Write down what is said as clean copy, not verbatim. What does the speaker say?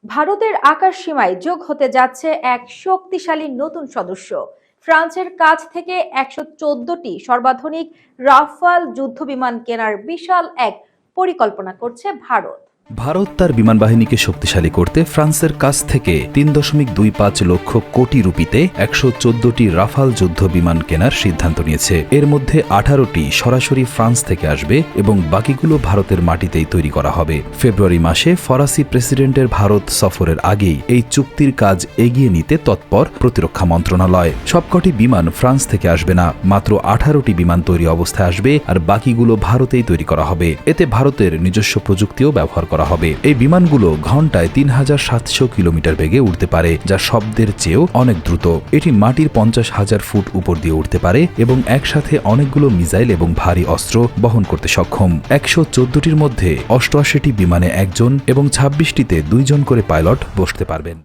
ভারতের আকাশ সীমায় যোগ হতে যাচ্ছে এক শক্তিশালী নতুন সদস্য। ফ্রান্সের কাছ থেকে ১১৪টি সর্বাধুনিক রাফাল যুদ্ধবিমান কেনার বিশাল এক পরিকল্পনা করছে ভারত। ভারত তার বিমান বাহিনীকে শক্তিশালী করতে ফ্রান্সের কাছ থেকে ৩.২৫ লক্ষ কোটি রুপিতে ১১৪টি রাফাল যুদ্ধ বিমান কেনার সিদ্ধান্ত নিয়েছে। এর মধ্যে ১৮টি সরাসরি ফ্রান্স থেকে আসবে এবং বাকিগুলো ভারতের মাটিতেই তৈরি করা হবে। ফেব্রুয়ারি মাসে ফরাসি প্রেসিডেন্টের ভারত সফরের আগেই এই চুক্তির কাজ এগিয়ে নিতে তৎপর প্রতিরক্ষা মন্ত্রণালয়। সবকটি বিমান ফ্রান্স থেকে আসবে না, মাত্র ১৮টি বিমান তৈরি অবস্থায় আসবে আর বাকিগুলো ভারতেই তৈরি করা হবে। এতে ভারতের নিজস্ব প্রযুক্তিও ব্যবহার করা হবে। এই বিমানগুলো ঘন্টায় ৩৭০০ কিলোমিটার বেগে উড়তে পারে, যা শব্দের চেয়েও অনেক দ্রুত। এটি মাটির ৫০,০০০ ফুট উপর দিয়ে উঠতে পারে এবং একসাথে অনেকগুলো মিসাইল এবং ভারী অস্ত্র বহন করতে সক্ষম। ১১৪টির মধ্যে ৮৮টি বিমানে একজন এবং ২৬টিতে ২ জন করে পাইলট বসতে পারবেন।